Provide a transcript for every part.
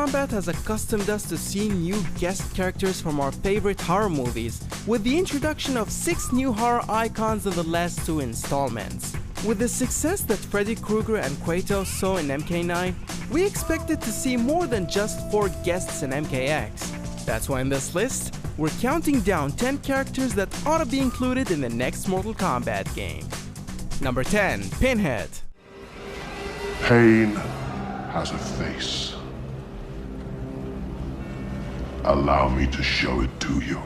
Kombat has accustomed us to seeing new guest characters from our favorite horror movies, with the introduction of 6 new horror icons in the last 2 installments. With the success that Freddy Krueger and Kratos saw in MK9, we expected to see more than just 4 guests in MKX. That's why in this list, we're counting down 10 characters that ought to be included in the next Mortal Kombat game. Number 10. Pinhead. Pain has a face. Allow me to show it to you.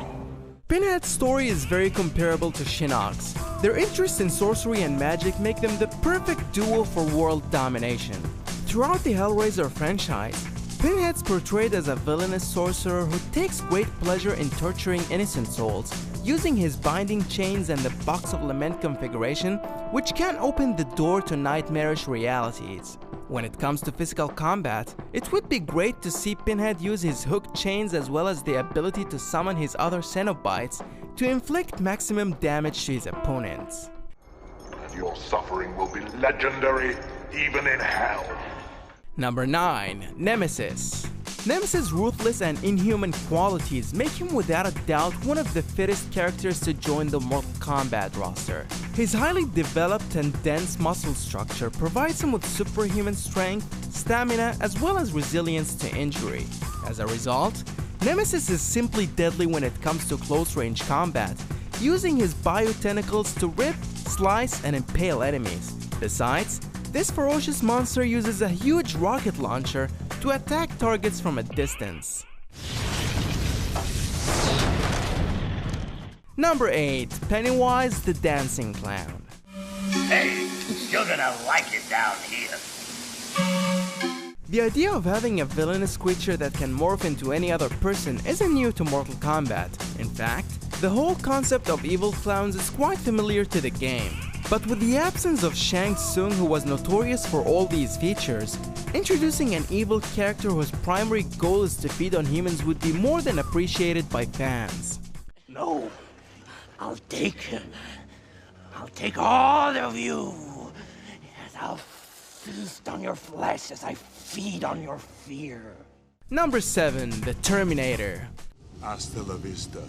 Pinhead's story is very comparable to Shinnok's. Their interest in sorcery and magic make them the perfect duo for world domination. Throughout the Hellraiser franchise, Pinhead's portrayed as a villainous sorcerer who takes great pleasure in torturing innocent souls, using his binding chains and the Box of Lament configuration, which can open the door to nightmarish realities. When it comes to physical combat, it would be great to see Pinhead use his hooked chains as well as the ability to summon his other Cenobites to inflict maximum damage to his opponents. And your suffering will be legendary, even in hell. Number 9. Nemesis. Nemesis' ruthless and inhuman qualities make him without a doubt one of the fittest characters to join the Mortal Kombat roster. His highly developed and dense muscle structure provides him with superhuman strength, stamina, as well as resilience to injury. As a result, Nemesis is simply deadly when it comes to close-range combat, using his bio-tentacles to rip, slice, and impale enemies. Besides, this ferocious monster uses a huge rocket launcher to attack targets from a distance. Number 8. Pennywise the Dancing Clown. Hey, you're gonna like it down here. The idea of having a villainous creature that can morph into any other person isn't new to Mortal Kombat. In fact, the whole concept of evil clowns is quite familiar to the game. But with the absence of Shang Tsung, who was notorious for all these features, introducing an evil character whose primary goal is to feed on humans would be more than appreciated by fans. No, I'll take all of you, and I'll feast on your flesh as I feed on your fear. Number 7. The Terminator. Hasta la vista,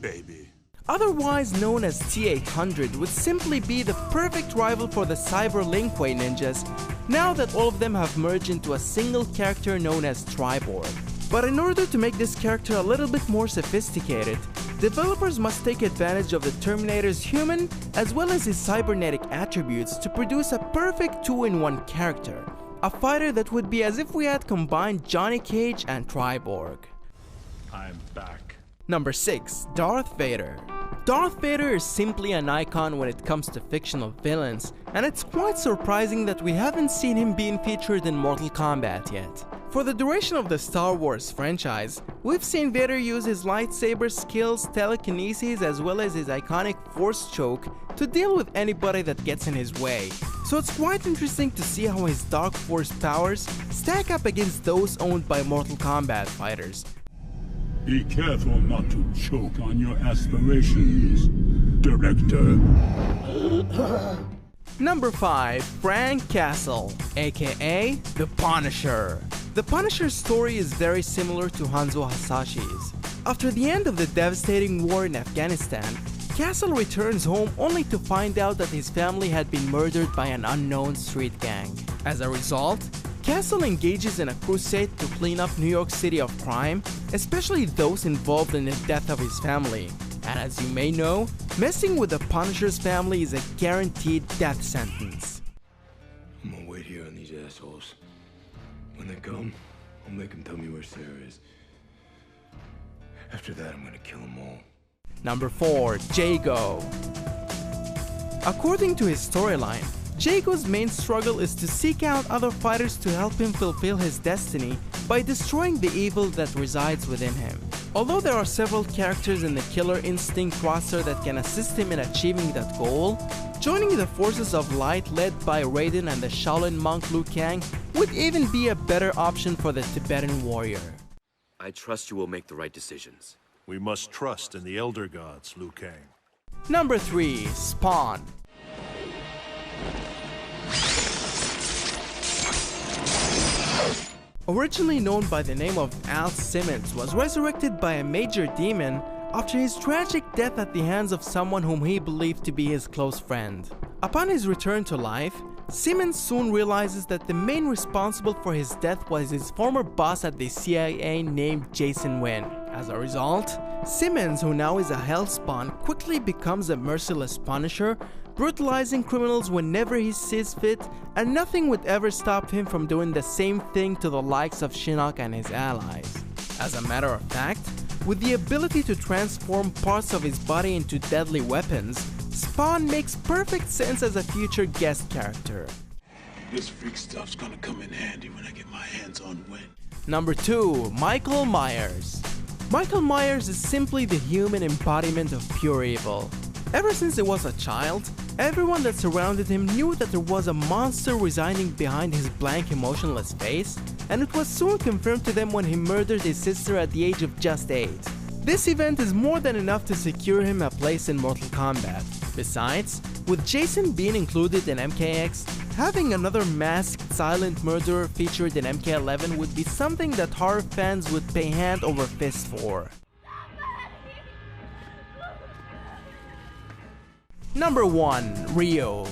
baby. Otherwise known as T-800, would simply be the perfect rival for the Cyber Lin Kuei ninjas, now that all of them have merged into a single character known as Triborg. But in order to make this character a little bit more sophisticated, developers must take advantage of the Terminator's human as well as his cybernetic attributes to produce a perfect 2-in-1 character, a fighter that would be as if we had combined Johnny Cage and Triborg. I'm back. Number 6. Darth Vader. Darth Vader is simply an icon when it comes to fictional villains, and it's quite surprising that we haven't seen him being featured in Mortal Kombat yet. For the duration of the Star Wars franchise, we've seen Vader use his lightsaber skills, telekinesis, as well as his iconic Force choke to deal with anybody that gets in his way. So it's quite interesting to see how his Dark Force powers stack up against those owned by Mortal Kombat fighters. Be careful not to choke on your aspirations, Director. Number 5. Frank Castle, aka The Punisher. The Punisher's story is very similar to Hanzo Hasashi's. After the end of the devastating war in Afghanistan, Castle returns home only to find out that his family had been murdered by an unknown street gang. As a result, Castle engages in a crusade to clean up New York City of crime, especially those involved in the death of his family. And as you may know, messing with the Punisher's family is a guaranteed death sentence. I'm gonna wait here on these assholes. When they come, I'll make them tell me where Sarah is. After that, I'm gonna kill them all. Number 4. Jago. According to his storyline, Jago's main struggle is to seek out other fighters to help him fulfill his destiny by destroying the evil that resides within him. Although there are several characters in the Killer Instinct roster that can assist him in achieving that goal, joining the forces of light led by Raiden and the Shaolin monk Liu Kang would even be a better option for the Tibetan warrior. I trust you will make the right decisions. We must trust in the Elder Gods, Liu Kang. Number 3. Spawn. Originally known by the name of Al Simmons, was resurrected by a major demon after his tragic death at the hands of someone whom he believed to be his close friend. Upon his return to life, Simmons soon realizes that the main responsible for his death was his former boss at the CIA named Jason Wynn. As a result, Simmons, who now is a hellspawn, quickly becomes a merciless punisher, brutalizing criminals whenever he sees fit, and nothing would ever stop him from doing the same thing to the likes of Shinnok and his allies. As a matter of fact, with the ability to transform parts of his body into deadly weapons, Spawn makes perfect sense as a future guest character. This freak stuff's gonna come in handy when I get my hands on Wynn. Number 2. Michael Myers. Michael Myers is simply the human embodiment of pure evil. Ever since he was a child, everyone that surrounded him knew that there was a monster residing behind his blank, emotionless face, and it was soon confirmed to them when he murdered his sister at the age of just 8. This event is more than enough to secure him a place in Mortal Kombat. Besides, with Jason being included in MKX, having another masked silent murderer featured in MK11 would be something that horror fans would pay hand over fist for. Number 1. Ryo.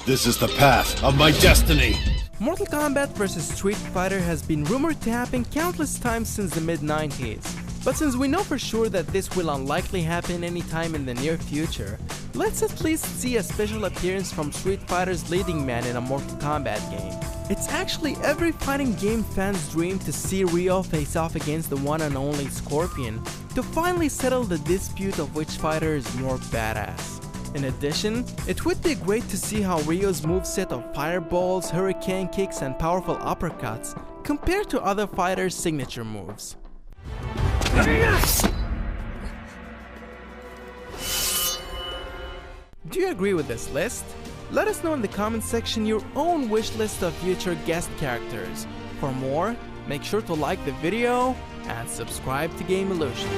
This is the path of my destiny. Mortal Kombat vs Street Fighter has been rumored to happen countless times since the mid-90s. But since we know for sure that this will unlikely happen anytime in the near future, let's at least see a special appearance from Street Fighter's leading man in a Mortal Kombat game. It's actually every fighting game fan's dream to see Ryo face off against the one and only Scorpion to finally settle the dispute of which fighter is more badass. In addition, it would be great to see how Ryo's moveset of fireballs, hurricane kicks, and powerful uppercuts compare to other fighters' signature moves. Do you agree with this list? Let us know in the comment section your own wish list of future guest characters. For more, make sure to like the video and subscribe to Game Illusion.